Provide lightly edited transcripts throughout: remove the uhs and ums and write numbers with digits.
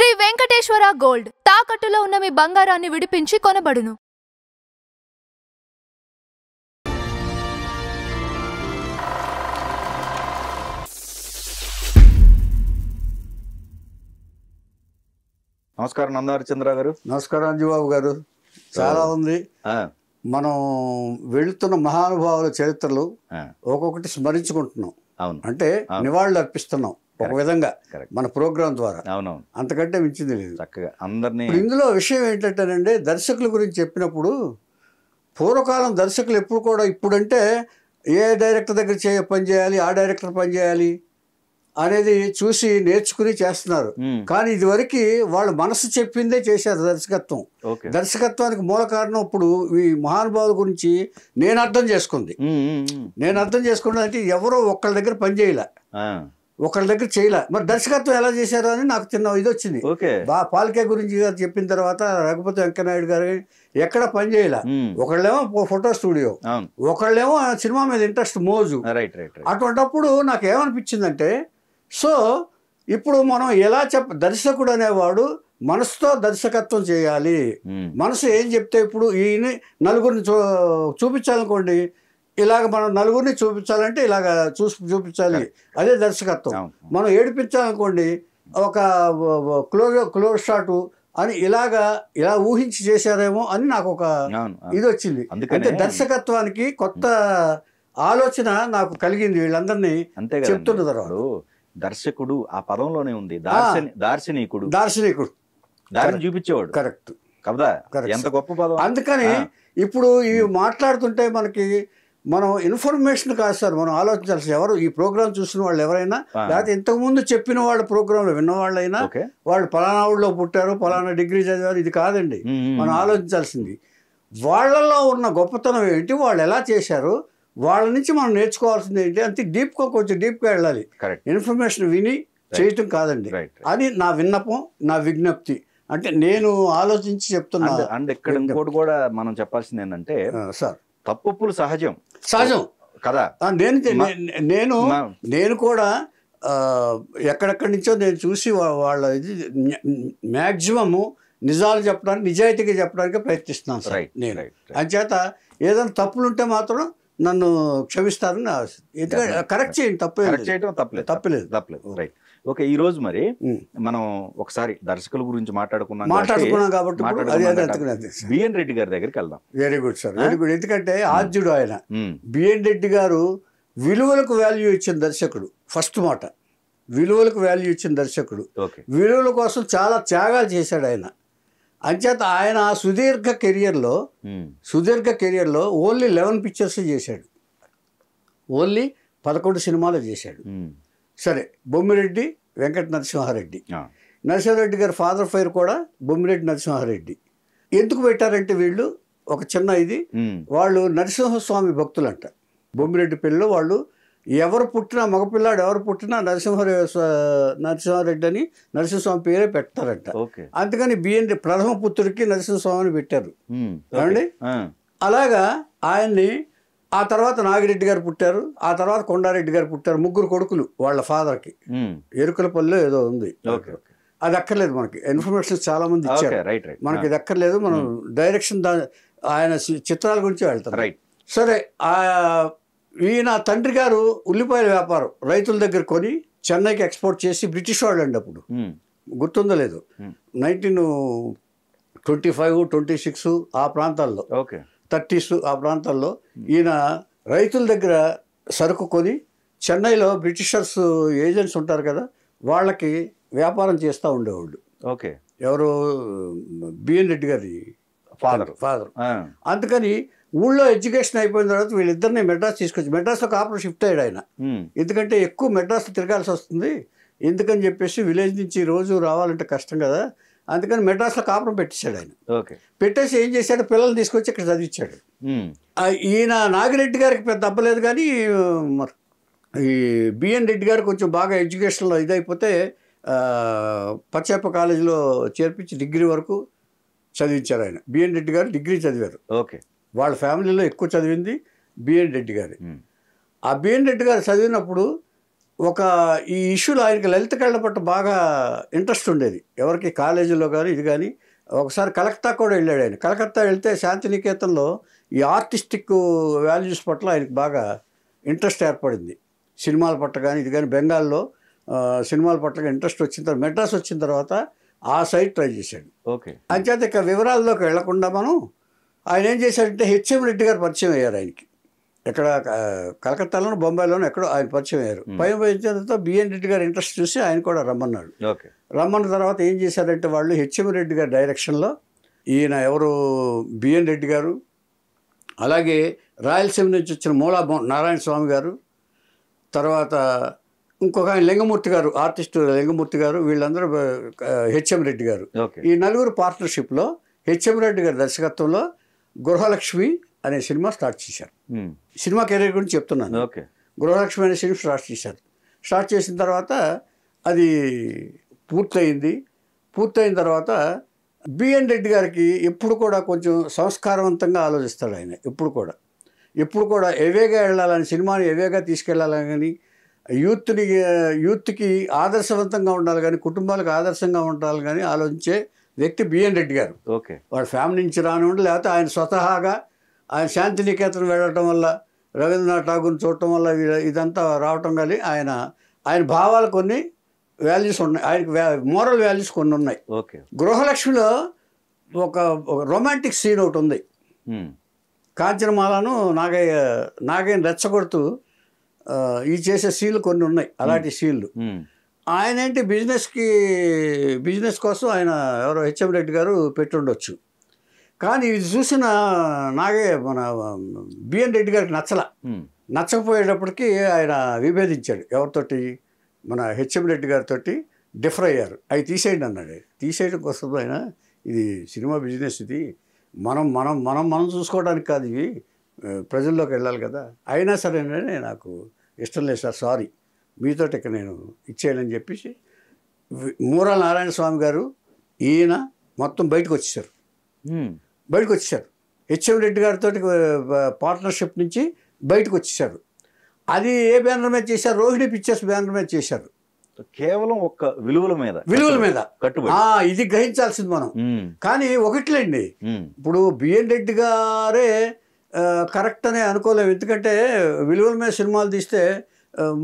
Shri Venkateswara gold తాకట్టులో ఉన్న మీ బంగారాన్ని విడిపించి కొనబడును. నమస్కారం నందారచంద్ర గారు. నమస్కారం అంజుబాబు గారు. చాలా ఉంది. మనం వెళుతున్న మహానుభావుల చరిత్రలు ఒక్కొక్కటి స్మరించుకుంటున్నాం. అవును, అంటే నివాళులు అర్పిస్తున్నాం ఒక విధంగా మన ప్రోగ్రాం ద్వారా. అవునవును, అంతకంటే మించింది లేదు. చక్కగా అందరినీ. ఇందులో విషయం ఏంటంటేనండి, దర్శకుల గురించి చెప్పినప్పుడు పూర్వకాలం దర్శకులు ఎప్పుడు కూడా ఇప్పుడంటే ఏ డైరెక్టర్ దగ్గర పని చేయాలి, ఆ డైరెక్టర్ పని చేయాలి అనేది చూసి నేర్చుకుని చేస్తున్నారు. కానీ ఇదివరకు వాళ్ళ మనసు చెప్పిందే చేశారు దర్శకత్వం. దర్శకత్వానికి మూల కారణం ఇప్పుడు ఈ మహానుభావుల గురించి నేను అర్థం చేసుకుంది. అంటే ఎవరో ఒకళ్ళ దగ్గర పని చేయలే, ఒకళ్ళ దగ్గర చేయలే. మరి దర్శకత్వం ఎలా చేశారు అని నాకు చిన్న ఇది వచ్చింది. పాల్కే గురించి గారు చెప్పిన తర్వాత రఘుపతి వెంకయ్యనాయుడు గారు ఎక్కడ పని చేయలే. ఒకళ్ళేమో ఫోటో స్టూడియో, ఒకళ్ళేమో సినిమా మీద ఇంట్రెస్ట్ మోజు. అటువంటిప్పుడు నాకు ఏమనిపించిందంటే, సో ఇప్పుడు మనం ఎలా దర్శకుడు అనేవాడు మనసుతో దర్శకత్వం చేయాలి. మనసు ఏం చెప్తే, ఇప్పుడు ఈయన నలుగురిని చూపించాలనుకోండి, ఇలాగ మనం నలుగురిని చూపించాలంటే ఇలాగ చూపించాలి, అదే దర్శకత్వం. మనం ఏడిపించాలనుకోండి, ఒక క్లోజ్ షాటు అని ఇలా ఊహించి చేశారేమో అని నాకు ఒక ఇది వచ్చింది. అంటే దర్శకత్వానికి కొత్త ఆలోచన నాకు కలిగింది వీళ్ళందరినీ చెప్తున్న తర్వాత. దర్శకుడు ఆ పదంలోనే ఉంది, దార్శనికుడు దారిని చూపించేవాడు. కరెక్ట్ కదా, ఎంత గొప్ప పదం. అందుకని ఇప్పుడు ఇవి మాట్లాడుతుంటే మనం ఇన్ఫర్మేషన్ కాదు సార్, మనం ఆలోచించాల్సి. ఎవరు ఈ ప్రోగ్రామ్ చూసిన వాళ్ళు ఎవరైనా, లేకపోతే ఇంతకుముందు చెప్పిన వాళ్ళ ప్రోగ్రాంలో విన్నవాళ్ళైనా, వాళ్ళు పలానా ఊళ్ళో పుట్టారు, పలానా డిగ్రీ చదివారు, ఇది కాదండి మనం ఆలోచించాల్సింది. వాళ్ళలో ఉన్న గొప్పతనం ఏంటి, వాళ్ళు ఎలా చేశారు, వాళ్ళ నుంచి మనం నేర్చుకోవాల్సింది ఏంటి, అంతే కొంచెం డీప్గా వెళ్ళాలి. ఇన్ఫర్మేషన్ విని చేయటం కాదండి అని నా విన్నపం, నా విజ్ఞప్తి. అంటే నేను ఆలోచించి చెప్తున్నా. అండ్ ఇక్కడ ఇంకోటి కూడా మనం చెప్పాల్సింది ఏంటంటే, సార్ తప్పులు సహజం కదా. నేను కూడా ఎక్కడెక్కడి నుంచో నేను చూసి వాళ్ళ ఇది మ్యాక్సిమము నిజాలు చెప్పడానికి, నిజాయితీగా చెప్పడానికి ప్రయత్నిస్తున్నాను సార్ నేను. అంచేత ఏదైనా తప్పులు ఉంటే మాత్రం నన్ను క్షమిస్తారని ఎందుకంటే కరెక్ట్ చేయండి, తప్పలేదు. రైట్. ఓకే, ఈ రోజు మరి మనం ఒకసారి దర్శకుల గురించి మాట్లాడుకున్నాం కాబట్టి బిఎన్ రెడ్డి గారి దగ్గరికి వెళ్దాం. Very good sir, very good. ఎందుకంటే ఆద్యుడు ఆయన. బిఎన్ రెడ్డి గారు విలువలకు వాల్యూ ఇచ్చిన దర్శకుడు. ఫస్ట్ మాట, విలువలకు వాల్యూ ఇచ్చిన దర్శకుడు. విలువల కోసం చాలా త్యాగాలు చేశాడు ఆయన. అంచేత ఆయన సుదీర్ఘ కెరియర్లో ఓన్లీ 11 పిక్చర్స్ చేశాడు, ఓన్లీ 11 సినిమాలు చేశాడు. సరే, బొమ్మిరెడ్డి వెంకట నరసింహారెడ్డి గారి ఫాదర్ ఫైర్ కూడా బొమ్మిరెడ్డి నరసింహారెడ్డి. ఎందుకు పెట్టారంటే వీళ్ళు ఒక చిన్న ఇది, వాళ్ళు నరసింహస్వామి భక్తులంట. బొమ్మిరెడ్డి పెళ్ళిలో వాళ్ళు ఎవరు పుట్టినా, మగపిల్లాడు ఎవరు పుట్టినా నరసింహారెడ్డి అని నరసింహస్వామి పేరే పెడతారంట. అందుకని ప్రథమ పుత్రుడికి నరసింహస్వామి అని పెట్టారు ఏమండి. అలాగా ఆయన్ని ఆ తర్వాత నాగిరెడ్డి గారు పుట్టారు, ఆ తర్వాత కొండారెడ్డి గారు పుట్టారు. 3 కొడుకులు వాళ్ళ ఫాదర్కి. ఎరుకలపల్లిలో ఏదో ఉంది, అది అక్కర్లేదు మనకి. ఇన్ఫర్మేషన్ చాలా మంది ఇచ్చారు, మనకి ఇది అక్కర్లేదు. మనం డైరెక్షన్ ఆయన చిత్రాల గురించి వెళ్తాం. సరే, ఈయన తండ్రి గారు ఉల్లిపాయల వ్యాపారం రైతుల దగ్గర కొని చెన్నైకి ఎక్స్పోర్ట్ చేసి బ్రిటిష్ వాళ్ళు అండి అప్పుడు, గుర్తుందో లేదు, 1925, 26 ఆ ప్రాంతాల్లో, 30s ఆ ప్రాంతాల్లో ఈయన రైతుల దగ్గర సరుకు కొని చెన్నైలో బ్రిటిషర్స్ ఏజెంట్స్ ఉంటారు కదా, వాళ్ళకి వ్యాపారం చేస్తూ ఉండేవాళ్ళు. ఎవరు, బిఎన్ రెడ్డి గారి ఫాదర్. అందుకని ఊళ్ళో ఎడ్యుకేషన్ అయిపోయిన తర్వాత వీళ్ళిద్దరిని మెడ్రాస్ తీసుకొచ్చి, మెడ్రాస్లో కాపురం షిఫ్ట్ అయ్యాడు ఆయన. ఎందుకంటే ఎక్కువ మెడ్రాస్లో తిరగాల్సి వస్తుంది, ఎందుకని చెప్పేసి విలేజ్ నుంచి రోజు రావాలంటే కష్టం కదా, అందుకని మెడ్రాస్లో కాపురం పెట్టేశాడు ఆయన. పెట్టేసి ఏం చేశాడు, పిల్లల్ని తీసుకొచ్చి ఇక్కడ చదివించాడు. ఈయన నాగిరెడ్డి గారికి పెద్ద అబ్బలేదు, కానీ ఈ బిఎన్ రెడ్డి గారు కొంచెం బాగా ఎడ్యుకేషన్లో ఇదైపోతే పచ్చేప కాలేజీలో చేర్పించి డిగ్రీ వరకు చదివించారు ఆయన. బిఎన్ రెడ్డి గారు డిగ్రీ చదివారు. వాళ్ళ ఫ్యామిలీలో ఎక్కువ చదివింది బిఎన్ రెడ్డి గారి. ఆ బిఎన్ రెడ్డి గారు చదివినప్పుడు ఒక ఈ ఇష్యూలో ఆయనకి లలిత కళల పట్ల బాగా ఇంట్రెస్ట్ ఉండేది. ఎవరికి కాలేజీలో కానీ ఇది కానీ. ఒకసారి కలకత్తా కూడా వెళ్ళాడు ఆయన. కలకత్తా వెళ్తే శాంతినికేతన్లో ఈ ఆర్టిస్టిక్ వాల్యూస్ పట్ల ఆయనకు బాగా ఇంట్రెస్ట్ ఏర్పడింది. సినిమాల పట్ల కానీ ఇది కానీ. బెంగాల్లో సినిమాల పట్ల ఇంట్రెస్ట్ వచ్చిన తర్వాత మెడ్రాస్ వచ్చిన తర్వాత ఆ సైడ్ ట్రై చేశాడు. ఓకే. అంచేత ఇక వివరాల్లోకి వెళ్లకుండా మనం ఆయన ఏం చేశాడంటే హెచ్ఎం రెడ్డి గారు పరిచయం అయ్యారు ఆయనకి. ఎక్కడ కలకత్తాలోనూ బొంబాయిలోనూ ఎక్కడో ఆయన పరిచయం అయ్యారు. పైన వచ్చిన తర్వాత బిఎన్ రెడ్డి గారు ఇంట్రెస్ట్ చూసి ఆయన కూడా రమ్మన్నాడు. ఓకే. రమ్మన్న తర్వాత ఏం చేశారంటే వాళ్ళు హెచ్ఎం రెడ్డి గారి డైరెక్షన్లో ఈయన ఎవరు బిఎన్ రెడ్డి గారు, అలాగే రాయలసీమ నుంచి వచ్చిన మూలా నారాయణ స్వామి గారు, తర్వాత ఇంకొక ఆయన లింగమూర్తి గారు, ఆర్టిస్టు లింగమూర్తి గారు, వీళ్ళందరూ హెచ్ఎం రెడ్డి గారు. ఈ నలుగురు పార్ట్నర్షిప్లో హెచ్ఎం రెడ్డి గారి దర్శకత్వంలో గృహలక్ష్మి అనే సినిమా స్టార్ట్ చేశారు. సినిమా కెరీర్ గురించి చెప్తున్నాను. గృహలక్ష్మి అనే సినిమా స్టార్ట్ చేశారు. స్టార్ట్ చేసిన తర్వాత అది పూర్తయిన తర్వాత బిఎన్ రెడ్డి గారికి ఎప్పుడు కూడా కొంచెం సంస్కారవంతంగా ఆలోచిస్తాడు ఆయన. ఎప్పుడు కూడా ఎవేగా వెళ్ళాలని, సినిమాని ఎవేగా తీసుకెళ్ళాలని కానీ, యూత్కి ఆదర్శవంతంగా ఉండాలి కానీ, కుటుంబాలకు ఆదర్శంగా ఉండాలి కానీ ఆలోచించే వ్యక్తి బిఎన్ రెడ్డి గారు. వాడు ఫ్యామిలీ నుంచి రానివ్వండి, లేకపోతే ఆయన స్వతహాగా ఆయన శాంతినికేతన్ వెళ్ళటం వల్ల, రవీంద్రనాథ్ ఠాగూర్ని చూడటం వల్ల ఇదంతా రావటం కానీ ఆయన భావాలు కొన్ని వాల్యూస్ ఉన్నాయి, ఆయనకి మోరల్ వాల్యూస్ కొన్ని ఉన్నాయి. గృహలక్ష్మిలో ఒక రొమాంటిక్ సీన్ ఒకటి ఉంది. కాంచనమాలను నాగయ్యని రెచ్చగొడుతూ ఈ చేసే సీన్లు కొన్ని ఉన్నాయి, అలాంటి సీన్లు. ఆయన ఏంటి బిజినెస్ కోసం ఆయన ఎవరో హెచ్ఎం రెడ్డి గారు పెట్టుండొచ్చు. కానీ ఇది చూసిన మన బిఎన్ రెడ్డి గారికి నచ్చకపోయేటప్పటికీ ఆయన విభేదించాడు. ఎవరితోటి? మన హెచ్ఎం రెడ్డి గారితో డిఫర్ అయ్యారు. అవి తీసేయండి అన్నాడు. తీసేయడం కోసం ఆయన ఇది సినిమా బిజినెస్, ఇది మనం మనం మనం మనం చూసుకోవడానికి కాదు, ఇవి ప్రజల్లోకి వెళ్ళాలి కదా. అయినా సరేనే నాకు ఇష్టం లేదు సార్, సారీ, మీతో ఇక నేను ఇచ్చేయాలని చెప్పేసి మూరాల నారాయణ స్వామి గారు ఈయన మొత్తం బయటకు వచ్చేసారు. హెచ్ఎం రెడ్డి గారితో పార్ట్నర్షిప్ నుంచి బయటకు వచ్చేసారు. అది ఏ బ్యానర్ మీద చేశారు? రోహిణి పిక్చర్స్ బ్యానర్ మీద చేశారు. కేవలం ఒక విలువల మీద కట్టుబడి. ఇది గ్రహించాల్సింది మనం. కానీ ఒకట్లేండి, ఇప్పుడు బిఎన్ రెడ్డి గారే కరెక్ట్ అనే అనుకోలేము. ఎందుకంటే విలువల మీద సినిమాలు తీస్తే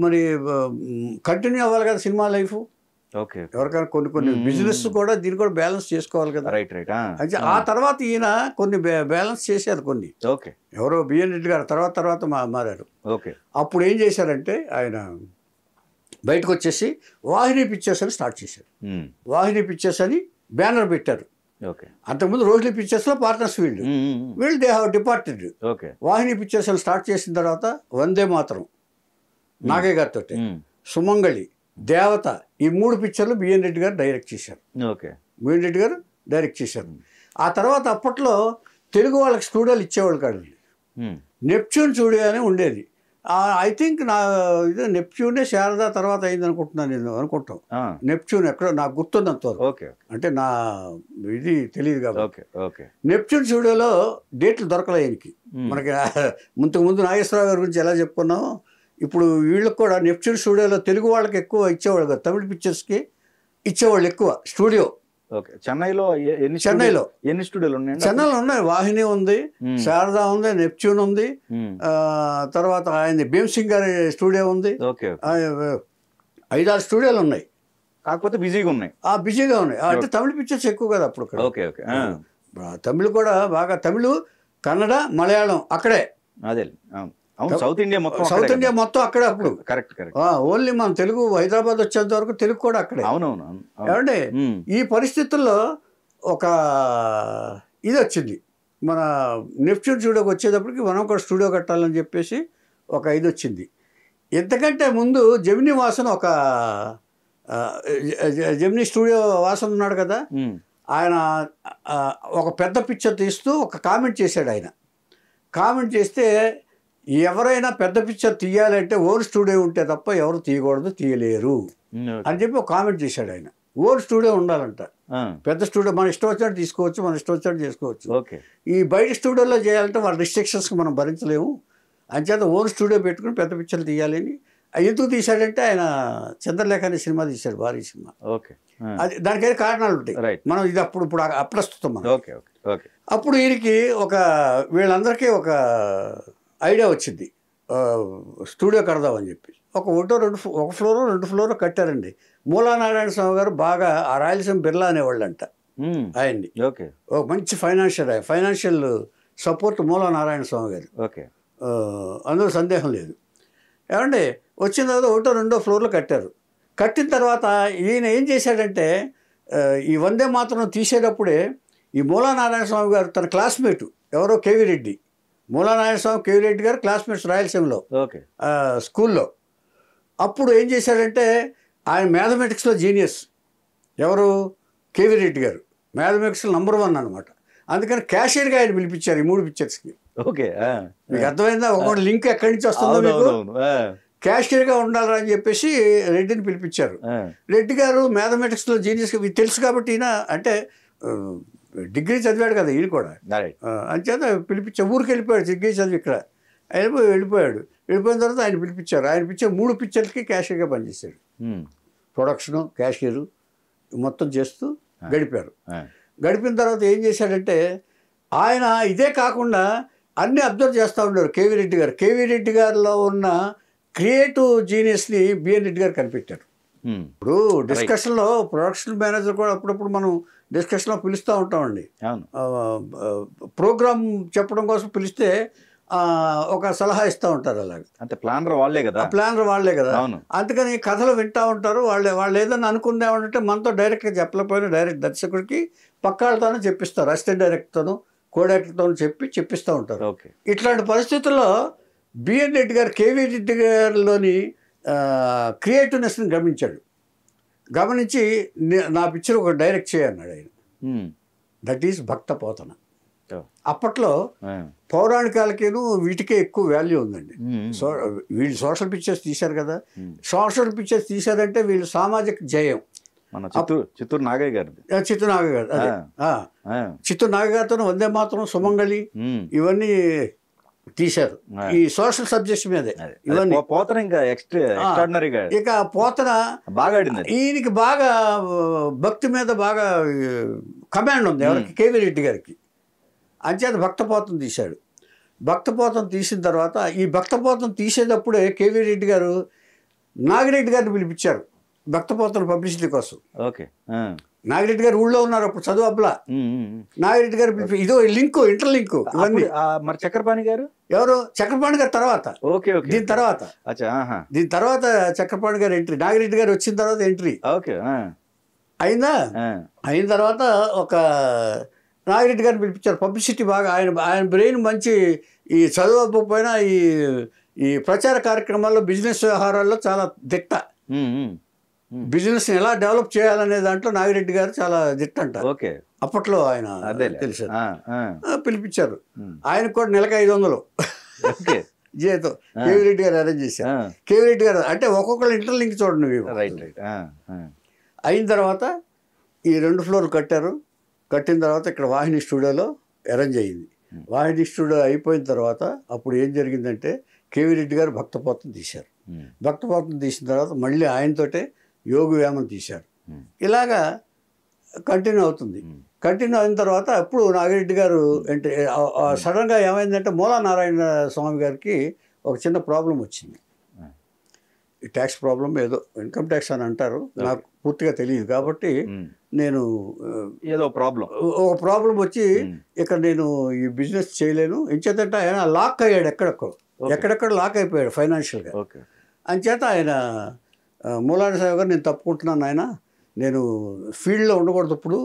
మరి కంటిన్యూ అవ్వాలి కదా సినిమా లైఫ్. ఎవరికైనా కొన్ని బిజినెస్ కూడా దీన్ని కూడా బ్యాలెన్స్ చేసుకోవాలి కదా. అయితే ఆ తర్వాత ఈయన కొన్ని బ్యాలెన్స్ చేశారు కొన్ని. ఎవరో బిఎన్ రెడ్డి గారు తర్వాత మారారు. అప్పుడు ఏం చేశారంటే ఆయన బయటకు వచ్చేసి వాహిని పిక్చర్స్ అని స్టార్ట్ చేశారు. వాహిని పిక్చర్స్ అని బ్యానర్ పెట్టారు. అంతకుముందు రోహిణి పిక్చర్స్లో పార్ట్నర్స్ వీళ్ళు they have departed. Vahini pictures అని స్టార్ట్ చేసిన తర్వాత వందే మాతరం నాగయ్య గారితో, సుమంగళి, దేవత, ఈ 3 పిక్చర్లు బిఎన్ రెడ్డి గారు డైరెక్ట్ చేశారు. ఆ తర్వాత అప్పట్లో తెలుగు వాళ్ళకి స్టూడియోలు ఇచ్చేవాళ్ళు కాదు. నెప్ట్యూన్ స్టూడియో అని ఉండేది. ఐ థింక్ ఇది నెప్ట్యూనే శారదా తర్వాత అయింది అనుకుంటాం. నెప్ట్యూన్ ఎక్కడో నాకు గుర్తున్నంతవరకు, అంటే నా ఇది తెలియదు కాబట్టి. నెప్ట్యూన్ స్టూడియోలో డేట్లు దొరకలే ఆయనకి. మనకి ముందు నాగేశ్వరరావు గారి గురించి ఎలా చెప్పుకున్నాం, ఇప్పుడు వీళ్ళకి కూడా నెప్ట్యూన్ స్టూడియోలో తెలుగు వాళ్ళకి ఎక్కువ ఇచ్చేవాళ్ళు కదా, తమిళ పిక్చర్స్కి ఇచ్చేవాళ్ళు ఎక్కువ స్టూడియో. చెన్నైలో ఎన్ని స్టూడియోలు ఉన్నాయి? చెన్నైలో ఉన్నాయి. వాహిని ఉంది, శారదా ఉంది, నెప్ట్యూన్ ఉంది, తర్వాత ఆయన భీమ్సింగ్ గారి స్టూడియో ఉంది. 5-6 స్టూడియోలు ఉన్నాయి. కాకపోతే బిజీగా ఉన్నాయి. అంటే తమిళ పిక్చర్స్ ఎక్కువ కదా అప్పుడు. తమిళ్ కూడా బాగా, తమిళ్, కన్నడ, మలయాళం అక్కడే. సౌత్ ఇండియా మొత్తం అక్కడే అప్పుడు. ఓన్లీ మన తెలుగు హైదరాబాద్ వచ్చేంత వరకు తెలుగు కూడా అక్కడే. ఏమంటే ఈ పరిస్థితుల్లో ఒక ఇది వచ్చింది, మన నెప్ట్యూన్ స్టూడియోకి వచ్చేటప్పటికి మనం కూడా స్టూడియో కట్టాలని చెప్పేసి ఒక ఇది వచ్చింది. ఎంతకంటే ముందు Gemini Vasan, Gemini studio Vasan ఉన్నాడు కదా, ఆయన ఒక పెద్ద పిక్చర్ తీస్తూ ఒక కామెంట్ చేశాడు. ఆయన కామెంట్ చేస్తే, ఎవరైనా పెద్ద పిక్చర్ తీయాలంటే ఓన్ స్టూడియో ఉంటే తప్ప ఎవరు తీయలేరు అని చెప్పి ఒక కామెంట్ చేశాడు ఆయన. ఓన్ స్టూడియో ఉండాలంట. పెద్ద స్టూడియో మన ఇష్టం వచ్చినట్టు తీసుకోవచ్చు, మన ఇష్టం వచ్చినట్టు చేసుకోవచ్చు. ఈ బయట స్టూడియోలో చేయాలంటే వాళ్ళ రిస్ట్రిక్షన్స్కి మనం భరించలేము, అంచేత ఓన్ స్టూడియో పెట్టుకుని పెద్ద పిక్చర్లు తీయాలని ఎందుకు తీశాడంటే ఆయన చంద్రలేఖ అనే సినిమా తీశాడు, భారీ సినిమా. ఓకే. అది దానికైతే కారణాలు ఉంటాయి. రైట్. మనం ఇది ఇప్పుడు అప్రస్తుతం మనం. Okay okay okay. అప్పుడు ఈయనకి వీళ్ళందరికీ ఒక ఐడియా వచ్చింది, స్టూడియో కడదామని చెప్పి. ఒక ఫ్లోరో 2 ఫ్లోరో కట్టారండి. మూలానారాయణ స్వామి గారు బాగా ఆ రాయలసీమ బిర్లా అనేవాళ్ళంట ఆయన్ని. ఓకే. ఒక మంచి ఫైనాన్షియల్ సపోర్ట్ మూలానారాయణ స్వామి గారు. ఓకే. అందులో సందేహం లేదు. ఏమంటే వచ్చిన తర్వాత 1, 2 ఫ్లోర్లు కట్టారు. కట్టిన తర్వాత ఈయన ఏం చేశాడంటే ఈ వందే మాతరం తీసేటప్పుడే ఈ మూలానారాయణ స్వామి గారు తన క్లాస్మేటు ఎవరో కేవీ రెడ్డి, మూలానారాయణ స్వామి కేవీ రెడ్డి గారు క్లాస్మేట్స్ రాయలసీమలో స్కూల్లో. అప్పుడు ఏం చేశాడంటే ఆయన మ్యాథమెటిక్స్లో జీనియస్, ఎవరు కేవీ రెడ్డి గారు మ్యాథమెటిక్స్లో నంబర్ 1 అనమాట. అందుకని క్యాషియర్గా ఆయన పిలిపించారు ఈ 3 పిక్చర్స్కి. ఓకే. మీకు అర్థమైందా? ఒక లింక్ ఎక్కడి నుంచి వస్తుందో మీకు, క్యాషియర్గా ఉండాలని అని చెప్పేసి రెడ్డిని పిలిపించారు. రెడ్డి గారు మ్యాథమెటిక్స్లో జీనియస్ తెలుసు కాబట్టి ఈయన అంటే డిగ్రీ చదివాడు కదా ఈయన కూడా, అంచేత పిలిపించారు. ఊరికి వెళ్ళిపోయాడు డిగ్రీ చదివి, ఇక్కడ వెళ్ళిపోయాడు. వెళ్ళిపోయిన తర్వాత ఆయన పిలిపించారు. ఆయన పిలిచే 3 పిక్చర్లకి క్యాషియర్గా పనిచేశాడు. ప్రొడక్షను క్యాషియరు మొత్తం చేస్తూ గడిపారు. గడిపిన తర్వాత ఏం చేశాడంటే ఆయన ఇదే కాకుండా అన్నీ అబ్జర్వ్ చేస్తూ ఉండేవారు కేవీ రెడ్డి గారు. కేవీ రెడ్డి గారిలో ఉన్న క్రియేటివ్ జీనియస్ని బిఎన్ రెడ్డి గారు కనిపెట్టారు. ఇప్పుడు డిస్కషన్లో ప్రొడక్షన్ మేనేజర్ కూడా అప్పుడప్పుడు మనం డిస్కషన్లో పిలుస్తూ ఉంటామండి. ప్రోగ్రామ్ చెప్పడం కోసం పిలిస్తే ఒక సలహా ఇస్తూ ఉంటారు. అలాగే అంటే ప్లానర్ వాళ్ళే కదా. అందుకని కథలు వింటూ ఉంటారు. వాళ్ళు ఏదన్నా అనుకుందామంటే మనతో డైరెక్ట్గా చెప్పలేకపోయినా డైరెక్ట్ దర్శకుడికి పక్కాళ్ళతోనే చెప్పిస్తారు, అసిస్టెంట్ డైరెక్టర్తోనూ కోడైరెక్టర్తోనూ చెప్పిస్తూ ఉంటారు. ఇట్లాంటి పరిస్థితుల్లో బిఎన్ రెడ్డి గారు కేవీ రెడ్డి గారిలోని క్రియేటివ్నెస్ని గమనించి నా పిక్చర్ ఒక డైరెక్ట్ చేయన్నాడు ఆయన. దట్ ఈస్ భక్త పోతన. అప్పట్లో పౌరాణికాలకేను వీటికే ఎక్కువ వాల్యూ ఉందండి. వీళ్ళు సోషల్ పిక్చర్స్ తీశారు కదా, సోషల్ పిక్చర్స్ తీశారంటే వీళ్ళు సామాజిక జయం. చిత్తూరు నాగయ్య గారు చిత్తూరు నాగయ్య గారితో వందే మాతరం, సుమంగళి ఇవన్నీ తీశారు ఈ సోషల్ సబ్జెక్ట్స్ మీదే. ఇవన్నీ ఇక పోతన ఈయనకి బాగా భక్తి మీద బాగా కమాండ్ ఉంది ఎవరికి, కేవీ రెడ్డి గారికి. అంచేత భక్తపోతం తీశాడు. భక్తపోతం తీసిన తర్వాత ఈ భక్తపోతం తీసేటప్పుడే కేవీ రెడ్డి గారు నాగిరెడ్డి గారిని పిలిపించారు భక్తపోతం పబ్లిసిటీ కోసం. నాగిరెడ్డి గారు ఊళ్ళో ఉన్నారు అప్పుడు, చదువు అబ్బలా. నాగిరెడ్డి గారు ఇదో లింక్, ఇంటర్ లింక్ ఇవన్నీ. మరి చక్రపాణి గారు ఎవరు? చక్రపాణి గారు తర్వాత, దీని తర్వాత చక్రపాణి గారు ఎంట్రీ. నాగిరెడ్డి గారు వచ్చిన తర్వాత ఎంట్రీ అయిందా. అయిన తర్వాత ఒక నాగిరెడ్డి గారిని పిలిపించారు. పబ్లిసిటీ బాగా, ఆయన బ్రెయిన్ మంచి, ఈ చదువుకపోయినా ఈ ప్రచార కార్యక్రమాల్లో బిజినెస్ వ్యవహారాల్లో చాలా దిట్ట. బిజినెస్ ఎలా డెవలప్ చేయాలనే దాంట్లో నాగిరెడ్డి గారు చాలా దిట్ట అంటారు. అప్పట్లో ఆయన తెలుసు. పిలిపించారు. ఆయనకు కూడా నెలకు 500 జీతం కేవీ రెడ్డి గారు అరేంజ్ చేశారు. కేవీ రెడ్డి గారు అంటే ఒక్కొక్కరు ఇంటర్లింక్ చూడండి. అయిన తర్వాత ఈ 2 ఫ్లోర్లు కట్టారు. కట్టిన తర్వాత ఇక్కడ వాహిని స్టూడియోలో అరేంజ్ అయ్యింది. వాహిని స్టూడియో అయిపోయిన తర్వాత అప్పుడు ఏం జరిగిందంటే కేవీ రెడ్డి గారు భక్తపోతం తీశారు. భక్తపోతం తీసిన తర్వాత మళ్ళీ ఆయనతోటే యోగి వేమం తీశారు. ఇలాగా కంటిన్యూ అవుతుంది. కంటిన్యూ అయిన తర్వాత అప్పుడు నాగిరెడ్డి గారు అంటే సడన్గా ఏమైందంటే మూలానారాయణ స్వామి గారికి ఒక చిన్న ప్రాబ్లం వచ్చింది. ఈ ట్యాక్స్ ప్రాబ్లం, ఏదో ఇన్కమ్ ట్యాక్స్ అని అంటారు, నాకు పూర్తిగా తెలియదు. కాబట్టి నేను ఏదో ఒక ప్రాబ్లం వచ్చి ఇక్కడ నేను ఈ బిజినెస్ చేయలేను. ఇంచేతంటే ఆయన లాక్ అయ్యాడు, ఎక్కడెక్కడ లాక్ అయిపోయాడు ఫైనాన్షియల్గా. అంచేత ఆయన మూలానారాయణ స్వామి గారు నేను తప్పుకుంటున్నాను ఆయన, నేను ఫీల్డ్లో ఉండకూడదు ఇప్పుడు,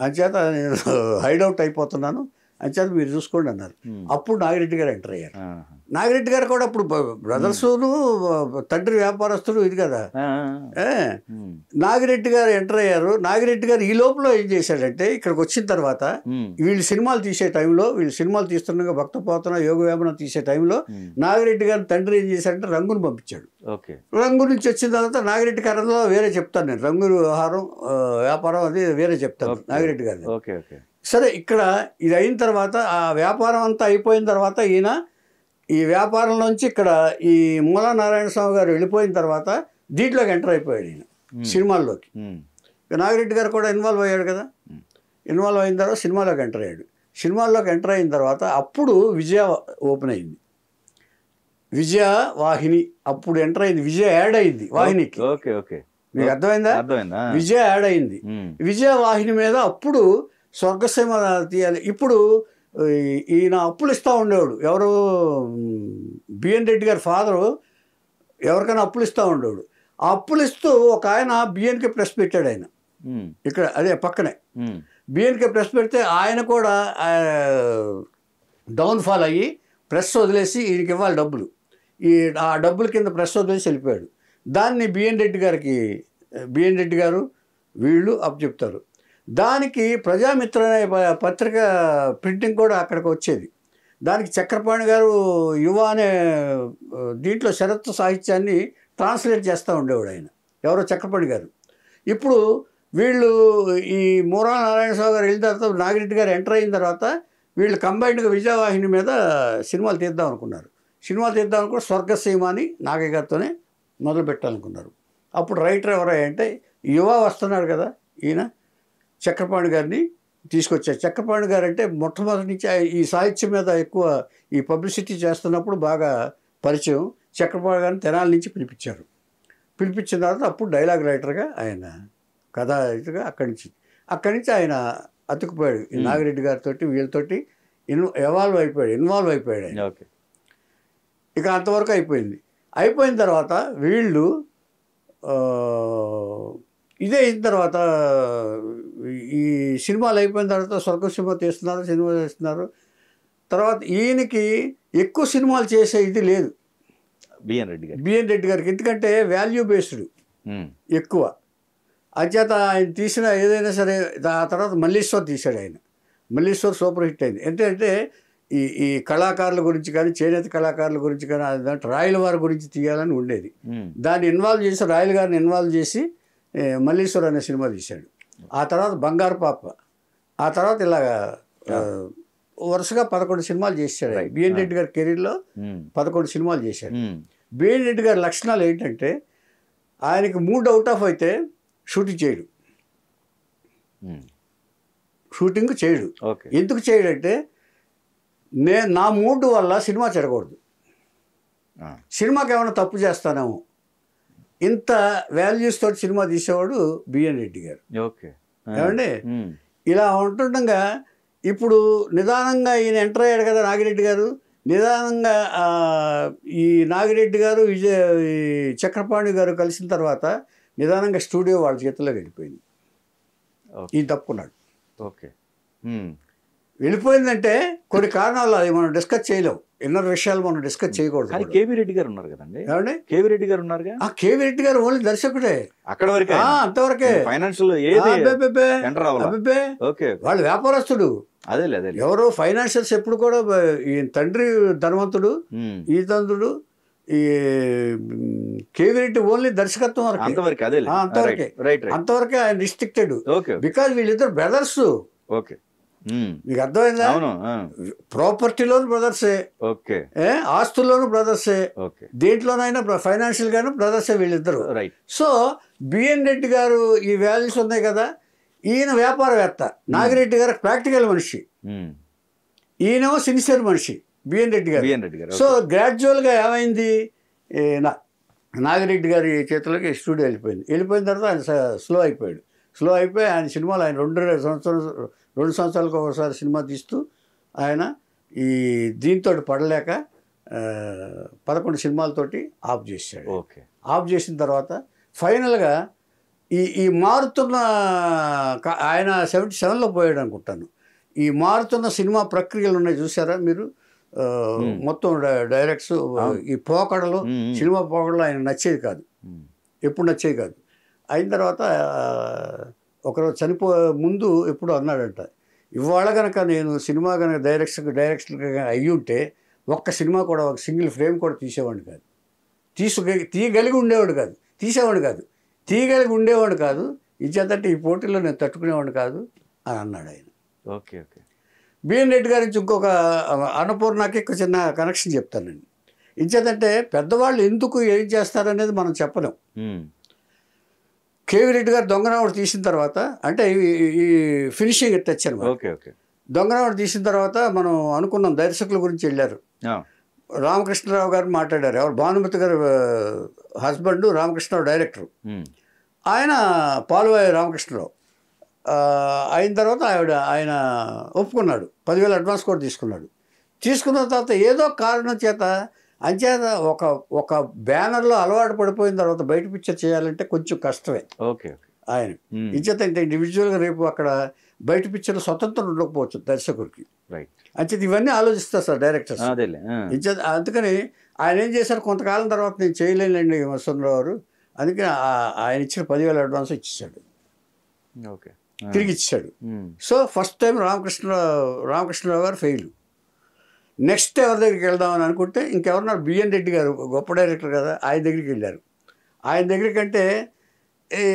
అంచేత నేను హైడౌట్ అయిపోతున్నాను, అంచేత మీరు చూసుకోండి అన్నారు. అప్పుడు నాగిరెడ్డి గారు ఎంటర్ అయ్యారు. నాగిరెడ్డి గారు కూడా అప్పుడు బ్రదర్సును తండ్రి వ్యాపారస్తుడు ఇది కదా. నాగిరెడ్డి గారు ఎంటర్ అయ్యారు. నాగిరెడ్డి గారు ఈ లోపల ఏం చేశాడంటే ఇక్కడికి వచ్చిన తర్వాత వీళ్ళు సినిమాలు తీసే టైంలో, వీళ్ళు సినిమాలు తీస్తుండగా భక్తపోతన యోగ వేమనం తీసే టైంలో నాగిరెడ్డి గారి తండ్రి ఏం చేశాడంటే రంగును పంపించాడు. రంగు నుంచి వచ్చిన తర్వాత నాగిరెడ్డి గారిలో వేరే చెప్తాను నేను, రంగు వ్యవహారం వ్యాపారం అది వేరే చెప్తాను నాగిరెడ్డి గారి. సరే, ఇక్కడ ఇది అయిన తర్వాత ఆ వ్యాపారం అంతా అయిపోయిన తర్వాత ఈయన ఈ వ్యాపారంలోంచి ఇక్కడ ఈ మూలా నారాయణ స్వామి గారు వెళ్ళిపోయిన తర్వాత దీంట్లోకి ఎంటర్ అయిపోయాడు ఈయన సినిమాల్లోకి. నాగిరెడ్డి గారు కూడా ఇన్వాల్వ్ అయ్యాడు కదా. ఇన్వాల్వ్ అయిన తర్వాత సినిమాలోకి ఎంటర్ అయ్యాడు. సినిమాల్లోకి ఎంటర్ అయిన తర్వాత అప్పుడు విజయ ఓపెన్ అయింది, విజయ వాహిని అప్పుడు ఎంటర్ అయింది. విజయ యాడ్ అయింది వాహినికి. మీకు అర్థమైందా? విజయ యాడ్ అయింది. విజయ వాహిని మీద అప్పుడు స్వర్గసీమ తీయాలి. ఇప్పుడు ఈయన అప్పులు ఇస్తూ ఉండేవాడు. ఎవరు? బిఎన్ రెడ్డి గారి ఫాదరు ఎవరికైనా అప్పులు ఇస్తూ ఉండేవాడు. ఆ అప్పులు ఇస్తూ ఒక ఆయన బిఎన్కే ప్రెస్ పెట్టాడు. ఆయన ఇక్కడ అదే పక్కనే బిఎన్కే ప్రెస్ పెడితే ఆయన కూడా డౌన్ఫాల్ అయ్యి ప్రెస్ వదిలేసి ఈయనకి ఇవ్వాలి డబ్బులు. ఆ డబ్బుల కింద ప్రెస్ వదిలేసి వెళ్ళిపోయాడు. దాన్ని బిఎన్ రెడ్డి గారు వీళ్ళు అప్పచెప్తారు. దానికి ప్రజామిత్ర అనే పత్రిక ప్రింటింగ్ కూడా అక్కడికి వచ్చేది. దానికి చక్రపాణి గారు యువ అనే దీంట్లో శరత్ సాహిత్యాన్ని ట్రాన్స్లేట్ చేస్తూ ఉండేవాడు ఆయన. ఎవరో చక్రపాణి గారు. ఇప్పుడు వీళ్ళు ఈ మూరా నారాయణ స్వామి గారు వెళ్ళిన తర్వాత నాగిరెడ్డి గారు ఎంటర్ అయిన తర్వాత వీళ్ళు కంబైన్డ్గా విజయవాహిని మీద సినిమాలు తీద్దాం అనుకున్నారు. స్వర్గసీమ అని నాగయ్య గారితోనే మొదలు పెట్టాలనుకున్నారు. అప్పుడు రైటర్ ఎవరంటే యువ వస్తున్నాడు కదా, ఈయన చక్రపాణి గారిని తీసుకొచ్చారు. చక్రపాణి గారు అంటే మొట్టమొదటి నుంచి ఈ సాహిత్యం మీద ఎక్కువ ఈ పబ్లిసిటీ చేస్తున్నప్పుడు బాగా పరిచయం. చక్రపాణి గారిని తెనాలి నుంచి పిలిపించిన తర్వాత అప్పుడు డైలాగ్ రైటర్గా ఆయన కథా రైటర్గా అక్కడి నుంచి ఆయన అతుకుపోయాడు. నాగిరెడ్డి గారితో వీళ్ళతోటి ఇన్వాల్వ్ అయిపోయాడు ఆయన. ఇక అంతవరకు అయిపోయిన తర్వాత వీళ్ళు ఇదే అయిన తర్వాత ఈ సినిమాలు అయిపోయిన తర్వాత స్వర్గసీమ తీస్తున్నారు. తర్వాత ఈయనకి ఎక్కువ సినిమాలు చేసే ఇది లేదు బిఎన్ రెడ్డి గారికి. ఎందుకంటే వాల్యూ బేస్డ్ ఎక్కువ. అంచేత ఆయన తీసిన ఏదైనా సరే. ఆ తర్వాత మల్లీశ్వర్ తీశాడు ఆయన. మల్లీశ్వర్ సూపర్ హిట్ అయింది. ఏంటంటే ఈ కళాకారుల గురించి కానీ, చేనేత కళాకారుల గురించి కానీ, దాంట్లో రాయల వారి గురించి తీయాలని ఉండేది. దాన్ని రాయల గారిని ఇన్వాల్వ్ చేసి మల్లీశ్వర్ అనే సినిమా తీశాడు. ఆ తర్వాత బంగారు పాప. ఆ తర్వాత ఇలాగా వరుసగా 11 సినిమాలు చేశాడు. బిఎన్ రెడ్డి గారి కెరీర్లో 11 సినిమాలు చేశాడు. బిఎన్ రెడ్డి గారి లక్షణాలు ఏంటంటే ఆయనకి మూడ్ అవుట్ ఆఫ్ అయితే షూటింగ్ చేయడు. ఎందుకు చేయడంటే నా మూడ్ వల్ల సినిమా చెడకూడదు, సినిమాకి ఏమైనా తప్పు చేస్తానేమో, ఇంత వాల్యూస్ తోటి సినిమా తీసేవాడు బిఎన్ రెడ్డి గారు. ఏమండి ఇలా ఉంటుండగా ఇప్పుడు నిదానంగా ఈయన ఎంటర్ అయ్యాడు కదా నాగిరెడ్డి గారు. నిదానంగా ఈ నాగిరెడ్డి గారు చక్రపాణి గారు కలిసిన తర్వాత నిదానంగా స్టూడియో వాళ్ళ చేతుల్లో వెళ్ళిపోయింది. ఈయన తప్పుకున్నాడు. వెళ్ళిపోయిందంటే కొన్ని కారణాలు అది మనం డిస్కస్ చేయలేము. ఇన్నర్ విషయాలు మనం డిస్కస్ చేయకూడదు. కేవీ రెడ్డి గారు ఉన్నారు కదండి. ఏమండి కేవీ రెడ్డి గారు ఉన్నారు. కేవీ రెడ్డి గారు ఓన్లీ దర్శకుడే. అక్కడ వరకే, అంతవరకే. వాళ్ళు వ్యాపారస్తుడు. అదే ఎవరు ఫైనాన్షియల్స్ ఎప్పుడు కూడా ఈ తండ్రి ధనవంతుడు, ఈ తండ్రుడు. ఈ కేవీ రెడ్డి ఓన్లీ దర్శకత్వం వరకు, అంతవరకే ఆయన రిస్ట్రిక్టెడ్. బికాజ్ వీళ్ళిద్దరు బ్రదర్స్. మీకు అర్థమైందా? ప్రాపర్టీలోను బ్రదర్సే, ఆస్తుల్లోనూ బ్రదర్సే, దేంట్లోనైనా ఫైనాన్షియల్ గాను బ్రదర్సే వీళ్ళిద్దరు. సో బిఎన్ రెడ్డి గారు ఈ వాల్యూస్ ఉన్నాయి కదా. ఈయన వ్యాపారవేత్త, నాగిరెడ్డి గారు ప్రాక్టికల్ మనిషి, ఈయనేమో సిన్సియర్ మనిషి బిఎన్ రెడ్డి గారు. సో గ్రాడ్యువల్గా ఏమైంది, నాగిరెడ్డి గారి చేతులకి స్టూడియో వెళ్ళిపోయిన తర్వాత ఆయన స్లో అయిపోయి ఆయన సినిమాలు ఆయన 2 సంవత్సరాలకు ఒకసారి సినిమా తీస్తూ ఆయన ఈ దీంతో పడలేక 11 సినిమాలతోటి ఆఫ్ చేశాడు. ఆఫ్ చేసిన తర్వాత ఫైనల్గా ఈ మారుతున్న ఆయన 77లో పోయాడు అనుకుంటాను. ఈ మారుతున్న సినిమా ప్రక్రియలు ఉన్నాయి చూసారా మీరు? మొత్తం డైరెక్ట్స్ ఈ పోకడలు, సినిమా పోకడలు ఆయన ఎప్పుడు నచ్చేది కాదు. అయిన తర్వాత ఒకరోజు ముందు ఎప్పుడు అన్నాడంట, ఇవాళ కనుక నేను సినిమా కనుక డైరెక్షన్ అయ్యి ఉంటే ఒక్క సినిమా కూడా, ఒక సింగిల్ ఫ్రేమ్ కూడా తీసేవాడిని కాదు, తీయగలిగి ఉండేవాడు కాదు, తీయగలిగి ఉండేవాడు కాదు. ఇచ్చేదంటే ఈ పోటీలో నేను తట్టుకునేవాడిని కాదు అని అన్నాడు ఆయన. బిఎన్ రెడ్డి గారి నుంచి ఇంకొక అన్నపూర్ణకి ఒక చిన్న కనెక్షన్ చెప్తానండి. ఇంచేదంటే పెద్దవాళ్ళు ఎందుకు ఏం చేస్తారనేది మనం చెప్పలేం. కేవీ రెడ్డి గారు దొంగరావుడు తీసిన తర్వాత అంటే ఈ ఫినిషింగ్ టచ్ అనమాట. Okay okay. దొంగరావుడు తీసిన తర్వాత మనం అనుకున్నాం దర్శకుల గురించి వెళ్ళారు. రామకృష్ణరావు గారు మాట్లాడారు. ఎవరు భానుమతి గారు హస్బెండ్, రామకృష్ణరావు డైరెక్టర్. ఆయన పాలువాయి రామకృష్ణరావు అయిన తర్వాత ఆయన ఒప్పుకున్నాడు. 10,000 అడ్వాన్స్ కూడా తీసుకున్నాడు. తీసుకున్న తర్వాత ఏదో కారణం చేత అంచేత ఒక బ్యానర్లో అలవాటు పడిపోయిన తర్వాత బయట పిక్చర్ చేయాలంటే కొంచెం కష్టమే. ఓకే ఆయన ఇంచేత అంటే ఇండివిజువల్గా రేపు అక్కడ బయట పిక్చర్లో స్వతంత్రం ఉండకపోవచ్చు దర్శకుడికి. అంచేత ఇవన్నీ ఆలోచిస్తారు సార్ డైరెక్టర్స్. ఇంచేత అందుకని ఆయన ఏం చేశారు, కొంతకాలం తర్వాత నేను చేయలేనండి వసంతరావు గారు, అందుకని ఆయన ఇచ్చిన 10,000 అడ్వాన్స్ ఇచ్చేసాడు, తిరిగి ఇచ్చాడు. సో ఫస్ట్ టైం రామకృష్ణరావు గారు ఫెయిల్. నెక్స్ట్ ఎవరి దగ్గరికి వెళ్దామని అనుకుంటే ఇంకెవరన్నారు, బిఎన్ రెడ్డి గారు గొప్ప డైరెక్టర్ కదా, ఆయన దగ్గరికి వెళ్ళారు. ఆయన దగ్గరికంటే ఈ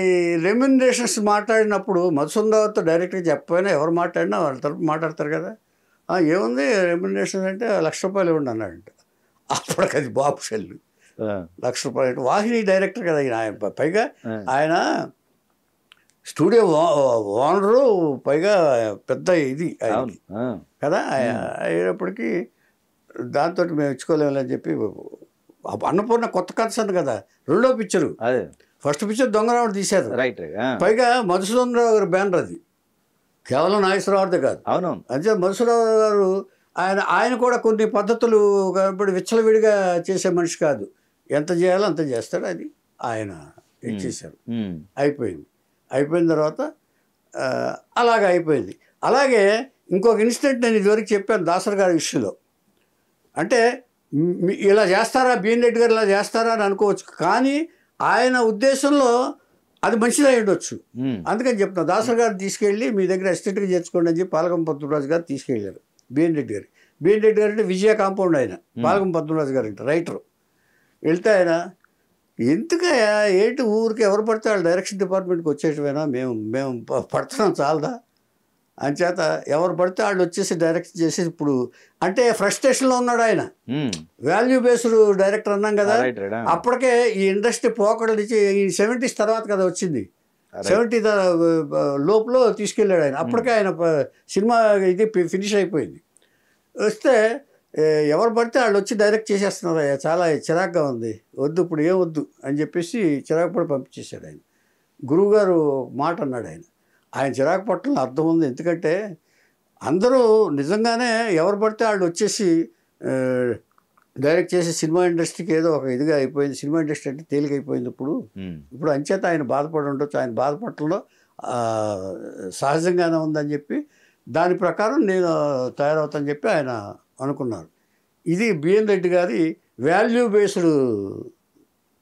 రెమ్యునరేషన్స్ మాట్లాడినప్పుడు మధుసూదనరావుతో డైరెక్ట్గా చెప్పకపోయినా ఎవరు మాట్లాడినా వాళ్ళ తరపు మాట్లాడతారు కదా. ఏముంది రెమ్యునరేషన్ అంటే ₹1,00,000 ఇవ్వండి అన్నాడంట. అప్పటికి అది బాబు షెల్లు ₹1,00,000 అంటే వాహిని డైరెక్టర్ కదా ఆయన, పైగా ఆయన స్టూడియో ఓనరు, పైగా పెద్ద ఇది కదా. అయినప్పటికీ దాంతో మేము ఇచ్చుకోలేమని చెప్పి అన్నపూర్ణ కొత్త కథ కదా, రెండో పిక్చరు. ఫస్ట్ పిక్చర్ దొంగరావుడు తీశారు, పైగా మధుసూదనరావు గారు బ్యానర్ అది, కేవలం నాగేశ్వరరావుదే కాదు. అంటే మధుసూదనరావు గారు ఆయన కూడా కొన్ని పద్ధతులు ఇప్పుడు విచ్చలవిడిగా చేసే మనిషి కాదు, ఎంత చేయాలో అంత చేస్తాడు. అది ఆయన ఇచ్చేశారు. అయిపోయిన తర్వాత అలాగే అయిపోయింది. అలాగే ఇంకొక ఇన్సిడెంట్ నేను ఇదివరకు చెప్పాను దాసర్ గారి విషయంలో. అంటే ఇలా చేస్తారా, బిఎన్ రెడ్డి గారు ఇలా చేస్తారా అని అనుకోవచ్చు, కానీ ఆయన ఉద్దేశంలో అది మంచిది అయి ఉండొచ్చు. అందుకని చెప్తున్నా, దాసర్ గారు తీసుకెళ్ళి మీ దగ్గర అసిస్టెంట్గా చేర్చుకోండి అని చెప్పి పాలకం పద్మరాజు గారు తీసుకెళ్ళారు బిఎన్ రెడ్డి గారు. బిఎన్ రెడ్డి గారు అంటే విజయ కాంపౌండ్, ఆయన పాలకం పద్మరాజు గారు అంటే రైటరు. వెళ్తే ఆయన ఎందుకయ్యా ఏంటి ఊరికి ఎవరు పడితే వాళ్ళు డైరెక్షన్ డిపార్ట్మెంట్కి వచ్చేటమైనా, మేము పడుతున్నాం చాలదా, అంచేత ఎవరు పడితే వాళ్ళు వచ్చేసి డైరెక్ట్ చేసి ఇప్పుడు అంటే ఫ్రస్ట్రేషన్లో ఉన్నాడు ఆయన. వాల్యూ బేస్డ్ డైరెక్టర్ అన్నాం కదా, అప్పటికే ఈ ఇండస్ట్రీ పోకడలు ఇచ్చి ఈ 70s తర్వాత కదా వచ్చింది, 70 లోపల తీసుకెళ్ళాడు ఆయన. అప్పటికే ఆయన సినిమా ఇది ఫినిష్ అయిపోయింది. వస్తే ఎవరు పడితే వాళ్ళు వచ్చి డైరెక్ట్ చేసేస్తున్నారు, చాలా చిరాగ్గా ఉంది, వద్దు ఇప్పుడు ఏం వద్దు అని చెప్పేసి చిరాకు పడి పంపించేశాడు ఆయన. గురువుగారు మాట అన్నాడు ఆయన చిరాకు పట్టడం అర్థం ఉంది, ఎందుకంటే అందరూ నిజంగానే ఎవరు పడితే వాళ్ళు వచ్చేసి డైరెక్ట్ చేసి సినిమా ఇండస్ట్రీకి ఏదో ఒక ఇదిగా అయిపోయింది, సినిమా ఇండస్ట్రీ అంటే తేలికైపోయింది ఇప్పుడు అంచేత ఆయన బాధపడి ఉండొచ్చు, ఆయన బాధపడటంలో సహజంగానే ఉందని చెప్పి దాని ప్రకారం నేను తయారవుతానని చెప్పి ఆయన అనుకున్నారు. ఇది బిఎన్ రెడ్డి గారి వాల్యూ బేస్డ్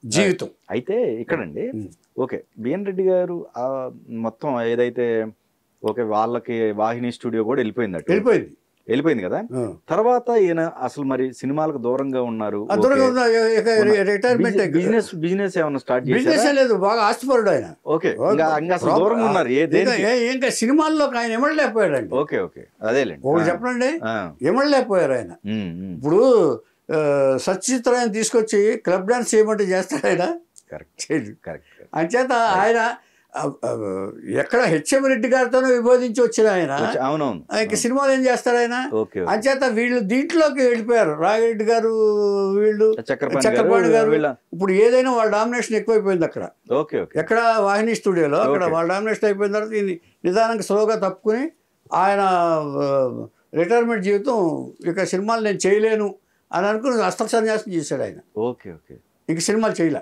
జీవితం. అయితే ఇక్కడండి ఓకే, బిఎన్ రెడ్డి గారు మొత్తం ఏదైతే ఓకే వాళ్ళకి వాహిని స్టూడియో కూడా వెళ్ళిపోయింది కదా. తర్వాత ఈయన అసలు మరి సినిమాలకు దూరంగా ఉన్నారు, రిటైర్మెంట్, బిజినెస్ ఏమన్నా స్టార్ట్ బిజినెస్ లేదు, బాగా ఆస్తిపరుడు ఆయన. ఓకే, దూరంగా ఉన్నారు, ఇంకా సినిమాల్లో ఆయన ఎమడలేకపోయాడండి. ఓకే ఓకే, అదేలేండి ఒకటి చెప్పండి, ఎమడలేకపోయారు ఆయన. ఇప్పుడు సచిత్రాన్ని తీసుకొచ్చి క్లబ్ డాన్స్ చేయమంటే చేస్తాడు ఆయన, అంచేత ఆయన ఎక్కడ హెచ్ఎం రెడ్డి గారితోనూ విభోధించి వచ్చిన ఆయన ఇంకా సినిమాలు ఏం చేస్తాడు ఆయన. అంచేత వీళ్ళు దీంట్లోకి వెళ్ళిపోయారు, రాగిరెడ్డి గారు, వీళ్ళు చక్రపాణి గారు. ఇప్పుడు ఏదైనా వాళ్ళ డామినేషన్ ఎక్కువైపోయింది అక్కడ, ఎక్కడ వాహిని స్టూడియోలో అక్కడ వాళ్ళ డామినేషన్ అయిపోయిన తర్వాత నిదానంగా స్లోగా తప్పుకుని ఆయన రిటైర్మెంట్ జీవితం, ఇక సినిమాలు నేను చేయలేను అని అనుకుని అస్త్ర సన్యాసం చేశాడు ఆయన. ఇంక సినిమాలు చేయలే.